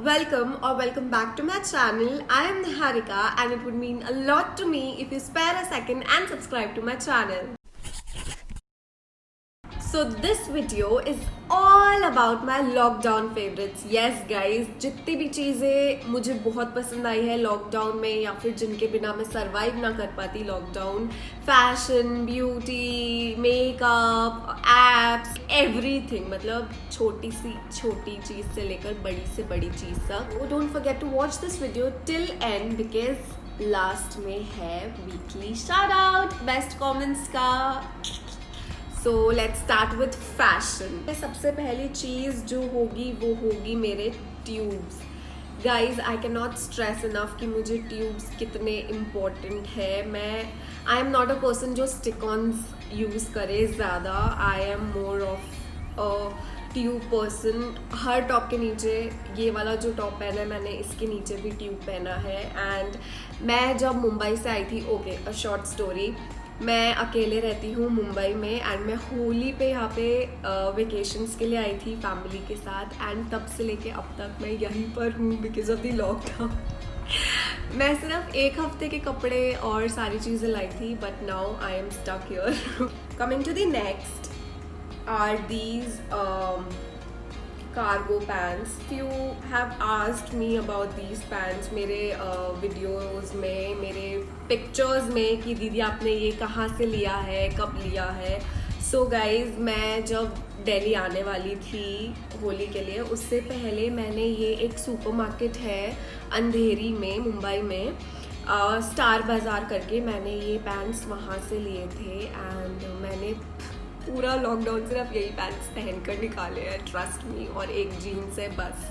welcome back to my channel. I am Niharika and it would mean a lot to me if you spare a second and subscribe to my channel. So this video is all about my lockdown favorites. Yes guys, जितनी भी चीज़ें मुझे बहुत पसंद आई है lockdown में या फिर जिनके बिना मैं सरवाइव ना कर पाती lockdown, fashion, beauty, makeup, apps, everything, मतलब छोटी चीज़ से लेकर बड़ी से बड़ी चीज़ तक. Don't forget to watch this video till end because last में है weekly shout out best comments का. So let's start with fashion. सबसे पहली चीज़ जो होगी वो होगी मेरे tubes. Guys I can not stress enough कि मुझे ट्यूब्स कितने इम्पोर्टेंट है. I am not a person जो स्टिक ऑन्स यूज़ करे ज़्यादा. I am more of a tube person. हर टॉप के नीचे ये वाला जो टॉप पहना है मैंने, इसके नीचे भी ट्यूब पहना है. एंड मैं जब मुंबई से आई थी, ओके अ शॉर्ट स्टोरी, मैं अकेले रहती हूँ मुंबई में एंड मैं होली पे यहाँ पे वेकेशंस के लिए आई थी फैमिली के साथ. एंड तब से लेके अब तक मैं यहीं पर हूँ बिकॉज ऑफ द लॉकडाउन. मैं सिर्फ एक हफ्ते के कपड़े और सारी चीज़ें लाई थी but now I am stuck here. Coming to the next are these cargo pants. Few have asked me about these pants मेरे videos में, मेरे pictures में कि दीदी आपने ये कहाँ से लिया है, कब लिया है. So guys, मैं जब दिल्ली आने वाली थी होली के लिए, उससे पहले मैंने ये एक सुपरमार्केट है अंधेरी में मुंबई में, स्टार बाज़ार करके, मैंने ये पैंट्स वहाँ से लिए थे. एंड मैंने पूरा लॉकडाउन सिर्फ यही पैंट्स पहनकर निकाले हैं, ट्रस्ट मी. और एक जीन्स है बस,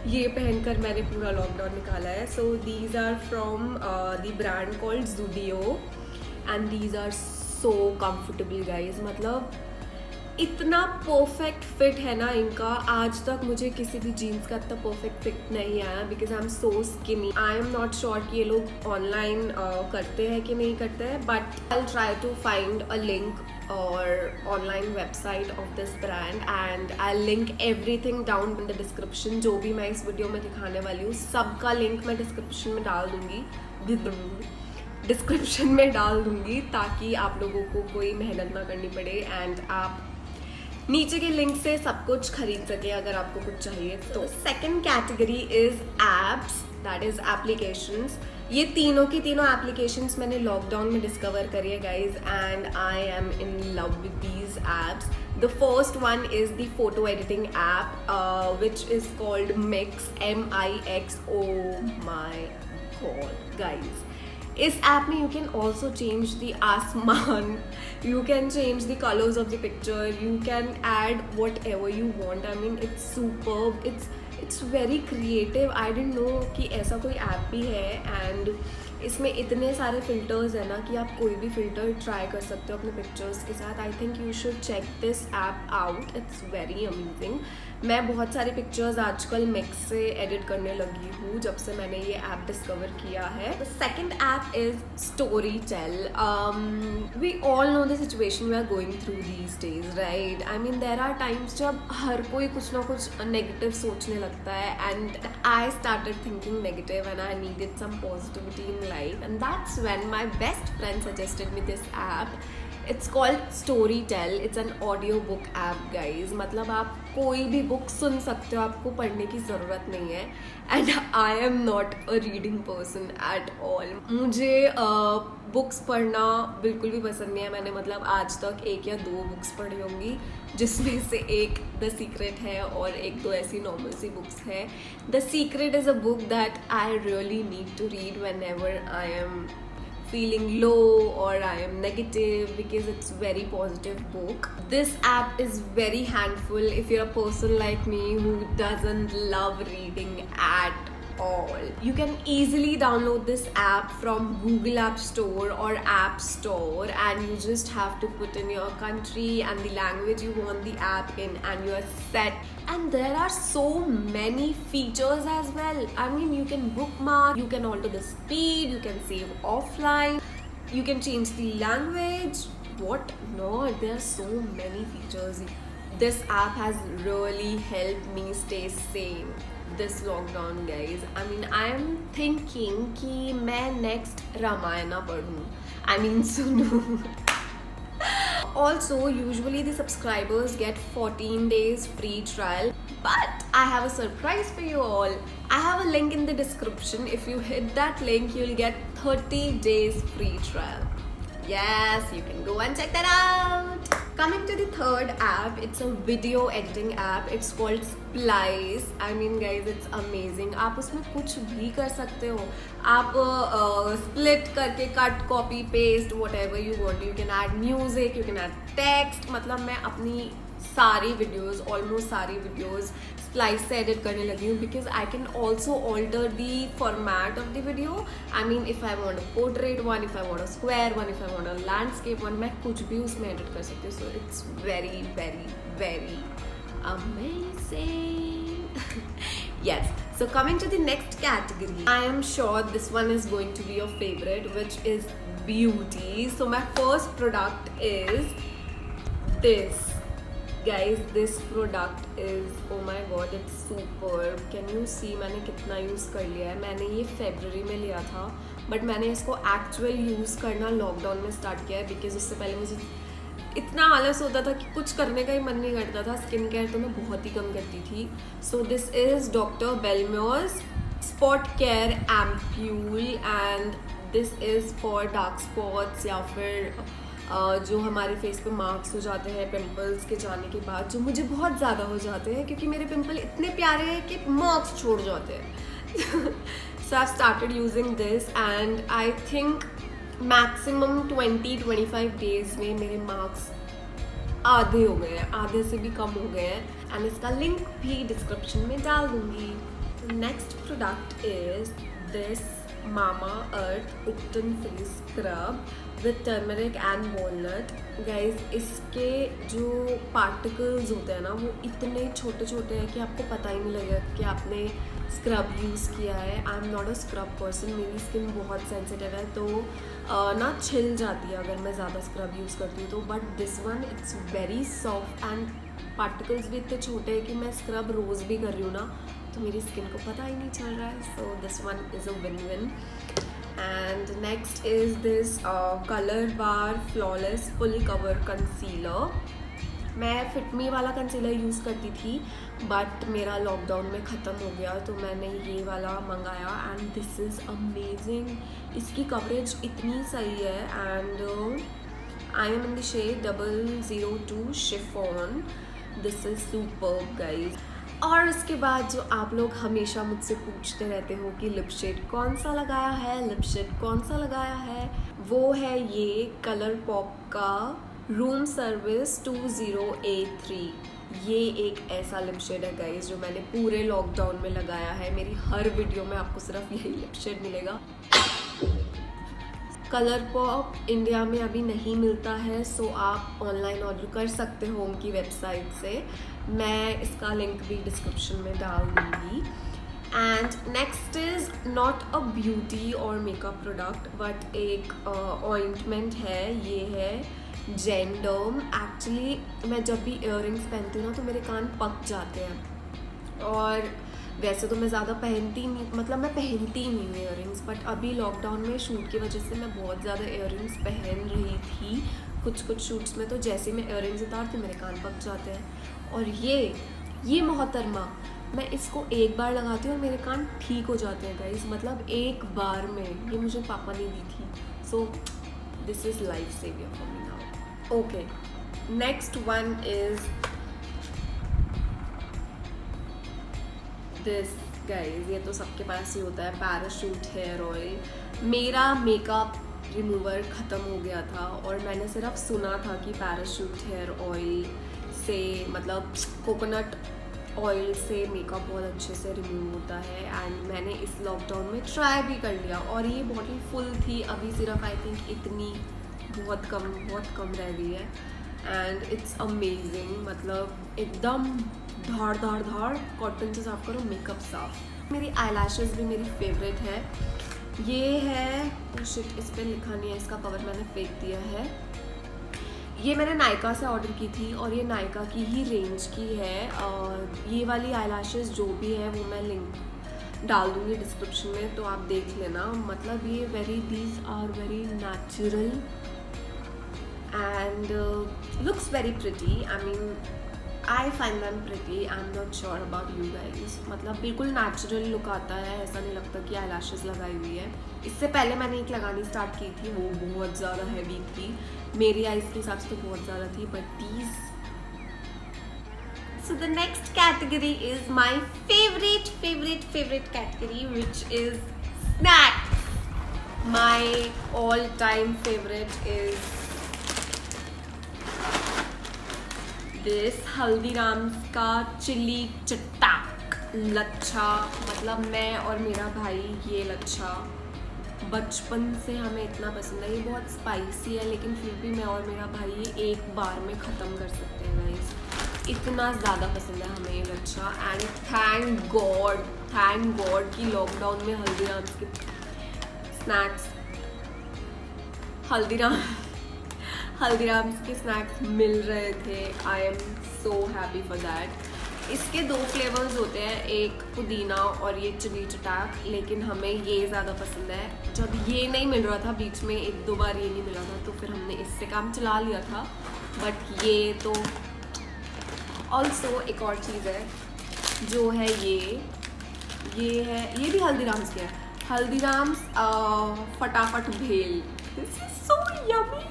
ये पहनकर मैंने पूरा लॉकडाउन निकाला है. So these are from the brand called Zudio and these are so comfortable guys. मतलब इतना परफेक्ट फिट है ना इनका. आज तक मुझे किसी भी जीन्स का इतना परफेक्ट फिट नहीं आया because I am so skinny. I am not sure कि ये लोग ऑनलाइन करते हैं कि नहीं करते हैं, but I try to find a link or online website of this brand and I'll link everything down in the description. जो भी मैं इस वीडियो में दिखाने वाली हूँ सबका लिंक मैं डिस्क्रिप्शन में डाल दूँगी ताकि आप लोगों को कोई मेहनत ना करनी पड़े एंड आप नीचे के लिंक से सब कुछ खरीद सके अगर आपको कुछ चाहिए. तो second category is apps, that is applications. ये तीनों की तीनों एप्लीकेशंस मैंने लॉकडाउन में डिस्कवर करी है guys and I am in love with these apps. The first one is the photo editing app which is called mix, MIX. Oh my god guys, इस app में you can also change the आसमान, you can change the colours of the picture, you can add what ever you want. I mean it's superb, it's very creative. I didn't know कि ऐसा कोई app भी है. And इसमें इतने सारे filters हैं ना कि आप कोई भी फिल्टर ट्राई कर सकते हो अपने पिक्चर्स के साथ. I think you should check this app out, it's very amazing. मैं बहुत सारी पिक्चर्स आजकल मिक्स से एडिट करने लगी हूँ जब से मैंने ये ऐप डिस्कवर किया है. The second app is Storytel. We all know the situation we are going through these days, right? I mean there are times जब हर कोई कुछ ना कुछ नेगेटिव सोचने लगता है and I started thinking negative and I needed some positivity in life and that's when my best friend suggested me this app. It's called Storytel. It's an audio book app guys. मतलब आप कोई भी book सुन सकते हो, आपको पढ़ने की ज़रूरत नहीं है. And I am not a reading person at all. मुझे बुक्स पढ़ना बिल्कुल भी पसंद नहीं है. मैंने मतलब आज तक 1 या 2 बुक्स पढ़ी होंगी जिसमें से एक द सीक्रेट है और 1-2 ऐसी नॉर्मल सी बुक्स है. The secret is a book that I really need to read whenever I am feeling low or I am negative because it's very positive book. This app is very handful if you're a person like me who doesn't love reading at all. You can easily download this app from Google App Store or App Store and you just have to put in your country and the language you want the app in and you are set. And there are so many features as well. I mean, you can bookmark, you can alter the speed, you can save offline, you can change the language. What not? There are so many features. this app has really helped me stay sane this lockdown, guys. I mean, I am thinking कि मैं next Ramayana पढ़ूँ, I mean सुनूँ. Also, usually the subscribers get 14 days free trial, but I have a surprise for you all. I have a link in the description. If you hit that link, you'll get 30 days free trial. Yes, you can go and check that out. Coming to the third app, it's a video editing app. It's called Splice. I mean, guys, it's amazing. आप उसमें कुछ भी कर सकते हो. आप split करके cut, copy, paste, whatever you want. You can add music, you can add text. मतलब मैं अपनी सारी videos, almost सारी videos Splice से edit करने लगी हूँ because I can also alter the format of the video. I mean, if I want a portrait one, if I want a square one, if I want a landscape one, मैं कुछ भी उसमें edit कर सकती हूँ. So it's very, very, very amazing. Yes. So coming to the next category, I am sure this one is going to be your favorite, which is beauty. So my first product is this. Guys, this product is, oh my god, it's superb. Can you see मैंने कितना use कर लिया है. मैंने ये February में लिया था, बट मैंने इसको एक्चुअल यूज़ करना लॉकडाउन में स्टार्ट किया है बिकॉज उससे पहले मुझे इतना आलस होता था कि कुछ करने का ही मन नहीं करता था. स्किन केयर तो मैं बहुत ही कम करती थी. So this is doctor belmeur's spot care ampoule and this is for dark spots या फिर जो हमारे फेस पे मार्क्स हो जाते हैं पिंपल्स के जाने के बाद, जो मुझे बहुत ज़्यादा हो जाते हैं क्योंकि मेरे पिंपल इतने प्यारे हैं कि मार्क्स छोड़ जाते हैं. So I started using this and I think maximum 20-25 days में मेरे मार्क्स आधे हो गए हैं, आधे से भी कम हो गए हैं. एंड इसका लिंक भी डिस्क्रिप्शन में डाल दूँगी. Next product is this Mamaearth Upton Face Scrub with turmeric and walnut. Guys, इसके जो पार्टिकल्स होते हैं ना वो इतने छोटे छोटे हैं कि आपको पता ही नहीं लगेगा कि आपने स्क्रब यूज़ किया है. I am not a scrub person. मेरी स्किन बहुत सेंसिटिव है तो ना छिल जाती है अगर मैं ज़्यादा स्क्रब यूज़ करती हूँ तो. But this one it's very soft and particles भी इतने छोटे हैं कि मैं स्क्रब रोज़ भी कर रही हूँ ना तो मेरी स्किन को पता ही नहीं चल रहा है. So this one is a win win. And next is this colour bar flawless full cover concealer. मैं फिटमी वाला कंसीलर यूज़ करती थी बट मेरा लॉकडाउन में ख़त्म हो गया तो मैंने ये वाला मंगाया एंड दिस इज़ अमेजिंग. इसकी कवरेज इतनी सही है and I am in the shade 002 chiffon. This is superb guys. और उसके बाद जो आप लोग हमेशा मुझसे पूछते रहते हो कि लिप शेड कौन सा लगाया है, लिप शेड कौन सा लगाया है, वो है ये कलर पॉप का रूम सर्विस 20A3. ये एक ऐसा लिप शेड है गाइस जो मैंने पूरे लॉकडाउन में लगाया है. मेरी हर वीडियो में आपको सिर्फ यही लिप शेड मिलेगा. कलर पॉप इंडिया में अभी नहीं मिलता है सो आप ऑनलाइन ऑर्डर कर सकते हो उनकी वेबसाइट से. मैं इसका लिंक भी डिस्क्रिप्शन में डाल दूँगी. And next is not a beauty और मेकअप प्रोडक्ट बट एक ऑइंटमेंट है. ये है जेंडर्म. एक्चुअली मैं जब भी इयररिंग्स पहनती हूँ ना तो मेरे कान पक जाते हैं और वैसे तो मैं ज़्यादा पहनती नहीं, मतलब मैं पहनती ही नहीं हूँ इयररिंग्स. बट अभी लॉकडाउन में शूट की वजह से मैं बहुत ज़्यादा इयररिंग्स पहन रही थी कुछ शूट्स में. तो जैसे मैं इयररिंग्स उतारती हूँ मेरे कान पक जाते हैं. और ये मोहतरमा मैं इसको एक बार लगाती हूँ और मेरे कान ठीक हो जाते हैं गाइस. मतलब एक बार में. ये मुझे पापा ने दी थी. So this is life saver for me now. Okay, next one is this guys. ये तो सबके पास ही होता है, पैराशूट हेयर ऑयल. मेरा मेकअप रिमूवर ख़त्म हो गया था और मैंने सिर्फ सुना था कि पैराशूट हेयर ऑयल से मतलब कोकोनट ऑयल से मेकअप बहुत अच्छे से रिमूव होता है. एंड मैंने इस लॉकडाउन में ट्राई भी कर लिया और ये बॉटल फुल थी. अभी सिर्फ आई थिंक इतनी बहुत कम रह गई है. And it's amazing. मतलब एकदम धाड़ कॉटन से साफ करो, मेकअप साफ. मेरी आई लैशेज़ भी मेरी फेवरेट है. ये है शिट, इस पर लिखा नहीं है, इसका कवर मैंने फेंक दिया है. ये मैंने नायका से ऑर्डर की थी और ये नायका की ही रेंज की है। और ये वाली आई जो भी है वो मैं लिंक डाल दूँगी डिस्क्रिप्शन में, तो आप देख लेना। मतलब ये these are very natural and looks very pretty. I mean I find them pretty. I am not sure about you guys. मतलब बिल्कुल नेचुरल लुक आता है, ऐसा नहीं लगता कि आई लगाई हुई है। इससे पहले मैंने एक लगानी स्टार्ट की थी, वो बहुत ज़्यादा हैवी थी, मेरी आइज़ के हिसाब से तो बहुत ज़्यादा थी, but these. So the next category is my favorite category, which is snacks. My all-time favorite is this Haldiram's का चिली चट्टाक लच्छा। मतलब मैं और मेरा भाई ये लच्छा बचपन से हमें इतना पसंद है। ये बहुत स्पाइसी है लेकिन फिर भी मैं और मेरा भाई ये एक बार में ख़त्म कर सकते हैं गाइस, इतना ज़्यादा पसंद है हमें ये लच्छा। एंड थैंक गॉड कि लॉकडाउन में हल्दीराम्स के स्नैक्स हल्दीराम्स के स्नैक्स मिल रहे थे। I am so happy for that. इसके 2 फ्लेवर्स होते हैं, एक पुदीना और ये चिली चटाक, लेकिन हमें ये ज़्यादा पसंद है। जब ये नहीं मिल रहा था, बीच में 1-2 बार ये नहीं मिला था, तो फिर हमने इससे काम चला लिया था। बट ये तो ऑल्सो एक और चीज़ है जो है ये भी हल्दीराम्स के है। हल्दीराम्स फटाफट भेल। दिस इज सो यम्मी,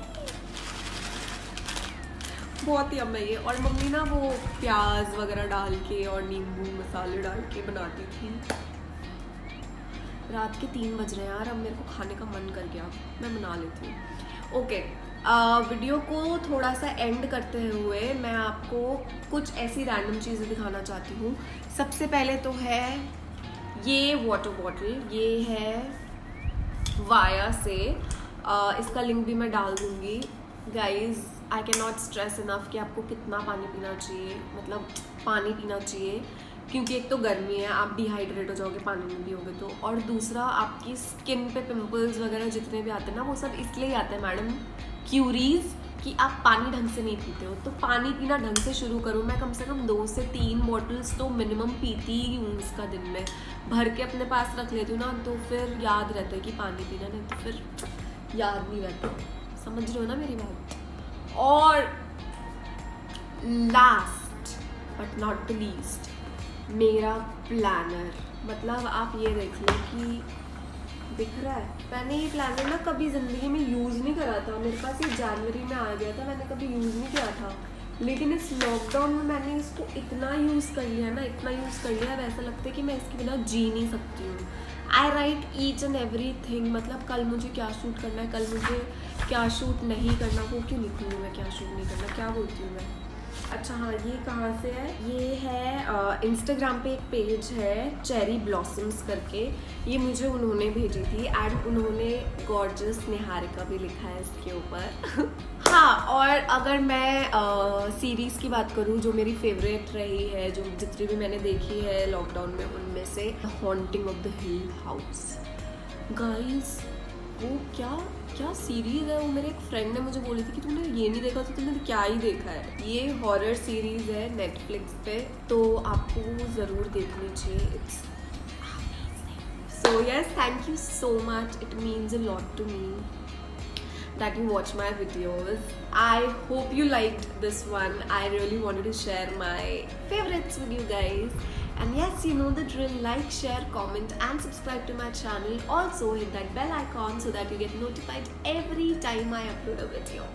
बहुत ही यम्मी है। और मम्मी ना वो प्याज वगैरह डाल के और नींबू मसाले डाल के बनाती थी। रात के 3 बज रहे हैं यार, अब मेरे को खाने का मन कर गया, मैं बना लेती हूँ। ओके, वीडियो को थोड़ा सा एंड करते हुए मैं आपको कुछ ऐसी रैंडम चीज़ें दिखाना चाहती हूँ। सबसे पहले तो है ये वाटर बॉटल, ये है वाया से। इसका लिंक भी मैं डाल दूँगी। Guys I can not stress enough कि आपको कितना पानी पीना चाहिए, मतलब पानी पीना चाहिए, क्योंकि एक तो गर्मी है, आप डिहाइड्रेट हो जाओगे पानी नहीं पियोगे तो। और दूसरा, आपकी स्किन पे पिंपल्स वगैरह जितने भी आते हैं ना, वो सब इसलिए आते हैं मैडम, क्यूरीज, कि आप पानी ढंग से नहीं पीते हो। तो पानी पीना ढंग से शुरू करो। मैं कम से कम 2 से 3 बॉटल्स तो मिनिमम पीती ही हूँ इसका, दिन में भर के अपने पास रख लेती हूँ ना, तो फिर याद रहता है कि पानी पीना, नहीं तो फिर याद नहीं रहता। समझ रहे हो ना मेरी बात। और last but not the least, मेरा प्लानर। मतलब आप ये देख लो कि दिख रहा है, मैंने ये प्लानर ना कभी ज़िंदगी में यूज़ नहीं करा था। मेरे पास ये जनवरी में आ गया था, मैंने कभी यूज़ नहीं किया था, लेकिन इस लॉकडाउन में मैंने इसको इतना यूज़ कर लिया ना, इतना यूज़ कर लिया, वैसा लगता है कि मैं इसके बिना जी नहीं सकती हूँ। I write each and everything. मतलब कल मुझे क्या शूट करना है, कल मुझे क्या शूट नहीं करना, वो क्यों लिखूँगी मैं, क्या शूट नहीं करना, क्या बोलती हूँ मैं। अच्छा हाँ, ये कहाँ से है? ये है इंस्टाग्राम पे एक पेज है चेरी ब्लॉसम्स करके, ये मुझे उन्होंने भेजी थी एंड उन्होंने गॉर्जियस निहारिका भी लिखा है इसके ऊपर। हाँ, और अगर मैं सीरीज़ की बात करूँ जो मेरी फेवरेट रही है, जो जितनी भी मैंने देखी है लॉकडाउन में, उनमें से haunting of the hill house. Guys वो क्या सीरीज़ है, वो मेरे एक फ्रेंड ने मुझे बोली थी कि तुमने ये नहीं देखा तो तुमने क्या ही देखा है। ये हॉरर सीरीज़ है नेटफ्लिक्स पे, तो आपको ज़रूर देखनी चाहिए। It's so yes, thank you so much, it means a lot to me that you watch my videos. I hope you liked this one. I really wanted to share my favorites with you guys. And yes, you know the drill. Like, share, comment and subscribe to my channel. Also hit that bell icon so that you get notified every time I upload a video.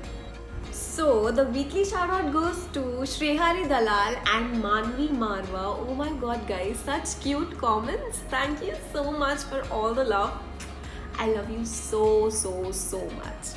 So the weekly shout out goes to Shrihari Dalal and Manvi Marwa. Oh my god guys, such cute comments. Thank you so much for all the love. I love you so much.